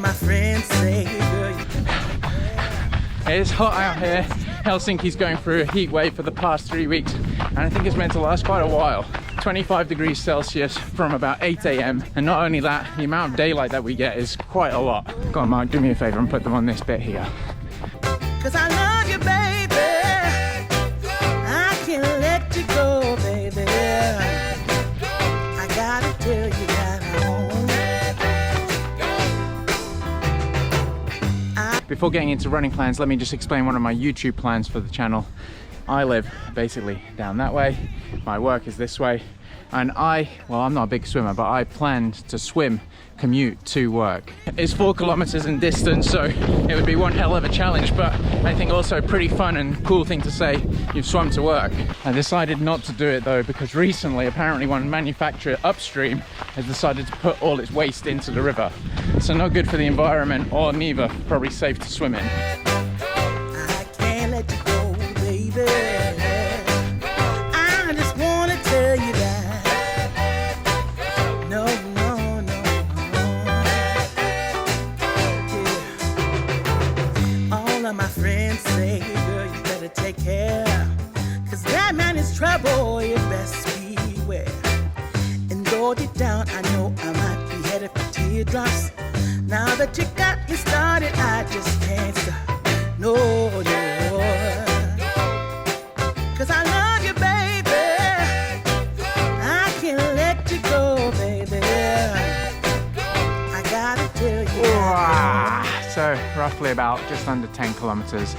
of my friends say, girl, it's hot out here. Helsinki's going through a heat wave for the past 3 weeks, and I think it's meant to last quite a while. 25 degrees Celsius from about 8 AM, and not only that, the amount of daylight that we get is quite a lot. Go on, Mark, do me a favor and put them on this bit here. 'cause I love you, baby. I can't let you go, baby. I gotta tell you that Before getting into running plans, let me just explain one of my YouTube plans for the channel. I live basically down that way, my work is this way, and well, I'm not a big swimmer, but I planned to commute to work. It's 4 kilometers in distance, so it would be one hell of a challenge, but I think also a pretty fun and cool thing to say you've swum to work. I decided not to do it though, because recently apparently one manufacturer upstream has decided to put all its waste into the river. So not good for the environment, or neither probably safe to swim in. I can't let you go, baby. I just wanna tell you that. No, no, no, yeah. All of my friends say, girl, you better take care, 'cause that man is trouble, you best beware. And though deep down, I know I might be headed for teardrops. Now that you got me started, I just can't stop. No, no. 'Cause I love you, baby. I can't let you go, baby. I gotta tell you. So roughly about just under 10 kilometers.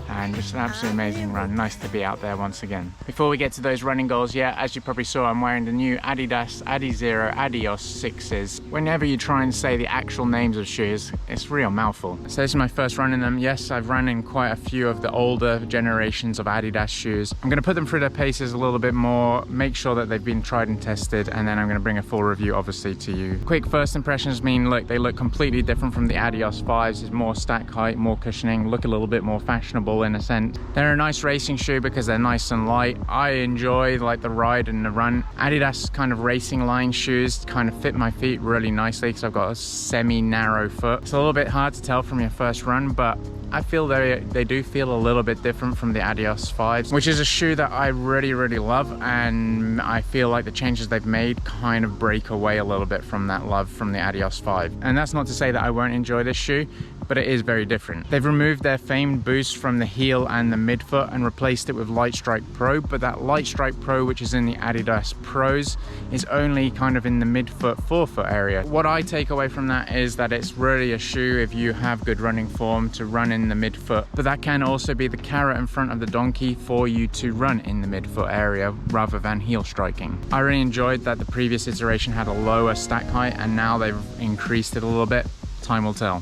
And just an absolutely amazing run. Nice to be out there once again. Before we get to those running goals, yeah, as you probably saw, I'm wearing the new Adidas Adios 6s. Whenever you try and say the actual names of shoes, it's a real mouthful. So this is my first run in them. Yes, I've run in quite a few of the older generations of Adidas shoes. I'm gonna put them through their paces a little bit more, make sure that they've been tried and tested, and then I'm gonna bring a full review obviously to you. Quick first impressions mean, look, they look completely different from the Adios 5s. There's more stack height, more cushioning, look a little bit more fashionable in a sense. They're a nice racing shoe because they're nice and light. I enjoy like the ride and the run. Adidas kind of racing line shoes kind of fit my feet really nicely because I've got a semi-narrow foot. It's a little bit hard to tell from your first run, but I feel they do feel a little bit different from the Adios 5s, which is a shoe that I really love, and I feel like the changes they've made kind of break away a little bit from that love from the Adios 5. And that's not to say that I won't enjoy this shoe, but it is very different. They've removed their famed boost from the heel and the midfoot and replaced it with Light Strike Pro, but that Light Strike Pro, which is in the Adidas Pros, is only kind of in the midfoot, forefoot area. What I take away from that is that it's really a shoe if you have good running form to run in the midfoot, but that can also be the carrot in front of the donkey for you to run in the midfoot area rather than heel striking. I really enjoyed that the previous iteration had a lower stack height and now they've increased it a little bit. Time will tell.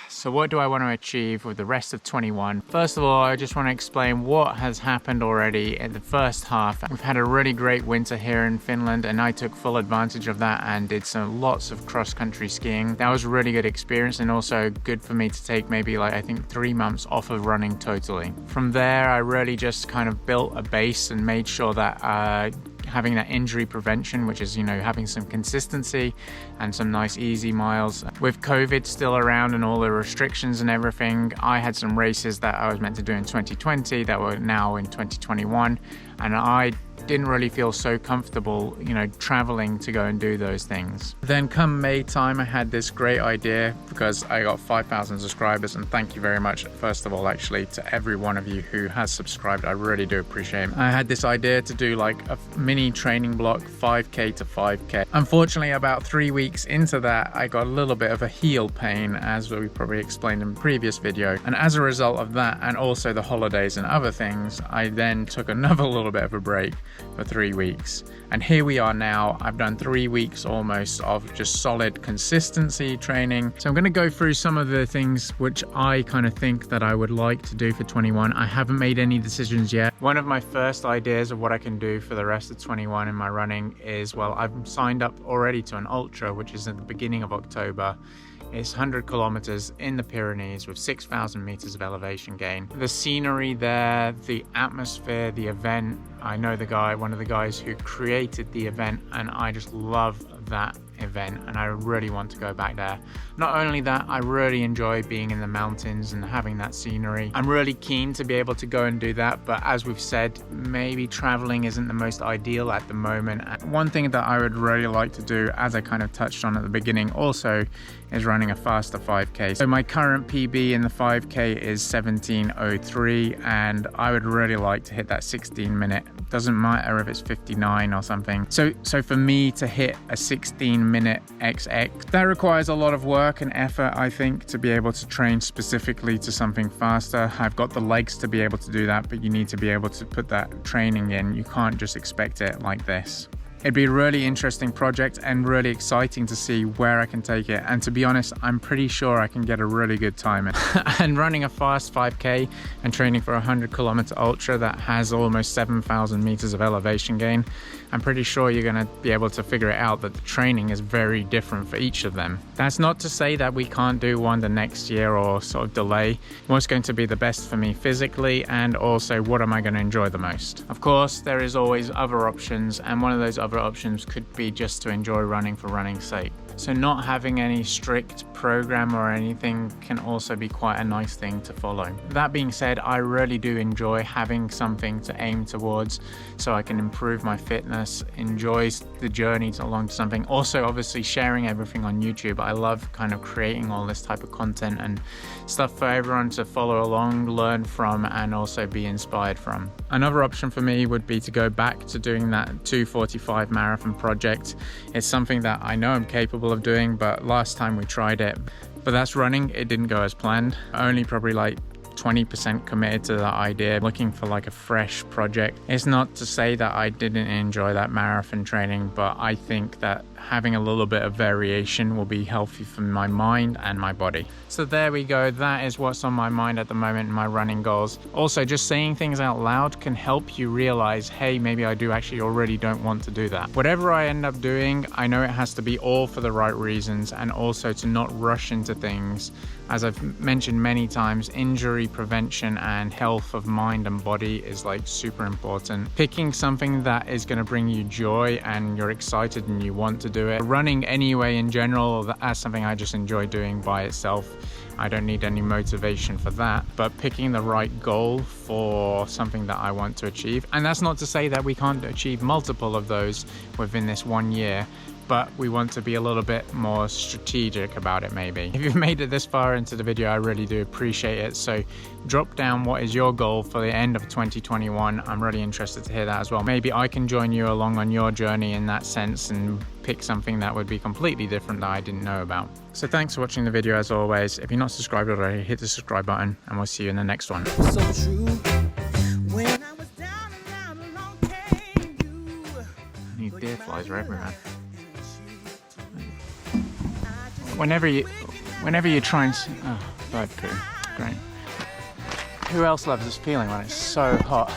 So what do I want to achieve with the rest of 21? First of all, I just want to explain what has happened already in the first half. We've had a really great winter here in Finland and I took full advantage of that and did lots of cross-country skiing. That was a really good experience and also good for me to take maybe like I think 3 months off of running totally. From there, I really just kind of built a base and made sure that having that injury prevention, which is, you know, having some consistency and some nice easy miles. With COVID still around and all the restrictions and everything, I had some races that I was meant to do in 2020 that were now in 2021, and I didn't really feel so comfortable, you know, traveling to go and do those things. Then come May time, I had this great idea because I got 5,000 subscribers, and thank you very much, first of all, actually, to every one of you who has subscribed. I really do appreciate it. I had this idea to do like a mini training block, 5K to 5K. Unfortunately, about 3 weeks into that, I got a little bit of a heel pain, as we probably explained in the previous video. And as a result of that, and also the holidays and other things, I then took another little bit of a break for 3 weeks, and here we are now. I've done 3 weeks almost of just solid consistency training. So I'm going to go through some of the things which I kind of think that I would like to do for 21. I haven't made any decisions yet. One of my first ideas of what I can do for the rest of 21 in my running is, well, I've signed up already to an ultra, which is at the beginning of October It's 100 kilometers in the Pyrenees with 6,000 meters of elevation gain. The scenery there, the atmosphere, the event. I know the guy, one of the guys who created the event, and I just love that event and I really want to go back there. Not only that, I really enjoy being in the mountains and having that scenery. I'm really keen to be able to go and do that, but as we've said, maybe traveling isn't the most ideal at the moment. One thing that I would really like to do, as I kind of touched on at the beginning also, is running a faster 5k. So my current PB in the 5k is 17:03 and I would really like to hit that 16 minute. Doesn't matter if it's 59 or something. So for me to hit a 16-minute XX, that requires a lot of work and effort, I think, to be able to train specifically to something faster. I've got the legs to be able to do that, but you need to be able to put that training in. You can't just expect it like this. It'd be a really interesting project and really exciting to see where I can take it. And to be honest, I'm pretty sure I can get a really good time in. And running a fast 5k and training for a 100-kilometer ultra that has almost 7,000 meters of elevation gain, I'm pretty sure you're going to be able to figure it out that the training is very different for each of them. That's not to say that we can't do one the next year or sort of delay. What's going to be the best for me physically, and also what am I going to enjoy the most? Of course, there is always other options, and one of those other options could be just to enjoy running for running's sake. So not having any strict program or anything can also be quite a nice thing to follow. That being said, I really do enjoy having something to aim towards so I can improve my fitness, enjoy the journey along to something. Also, obviously sharing everything on YouTube. I love kind of creating all this type of content and stuff for everyone to follow along, learn from, and also be inspired from. Another option for me would be to go back to doing that 2:45 marathon project. It's something that I know I'm capable of doing, but last time we tried it, but that's running, it didn't go as planned. Only probably like 20% committed to that idea, looking for like a fresh project. It's not to say that I didn't enjoy that marathon training, but I think that having a little bit of variation will be healthy for my mind and my body. So there we go, that is what's on my mind at the moment in my running goals. Also, just saying things out loud can help you realize, hey, maybe I do actually already don't want to do that. Whatever I end up doing, I know it has to be all for the right reasons, and also to not rush into things. As I've mentioned many times, injury prevention and health of mind and body is like super important. Picking something that is going to bring you joy and you're excited and you want to do it. Running anyway in general, that's something I just enjoy doing by itself. I don't need any motivation for that, but picking the right goal for something that I want to achieve. And that's not to say that we can't achieve multiple of those within this 1 year, but we want to be a little bit more strategic about it maybe. If you've made it this far into the video, I really do appreciate it. So drop down what is your goal for the end of 2021. I'm really interested to hear that as well. Maybe I can join you along on your journey in that sense and pick something that would be completely different that I didn't know about. So thanks for watching the video as always. If you're not subscribed already, hit the subscribe button and we'll see you in the next one. So true. When I was down and out, along came you. These deer flies are everywhere. Whenever you try and... Oh, bird poo. Great. Who else loves this feeling when it's so hot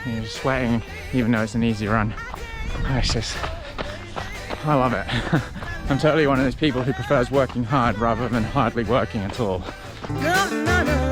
and you're sweating even though it's an easy run? Oh, it's just... I love it. I'm totally one of those people who prefers working hard rather than hardly working at all. No, no, no.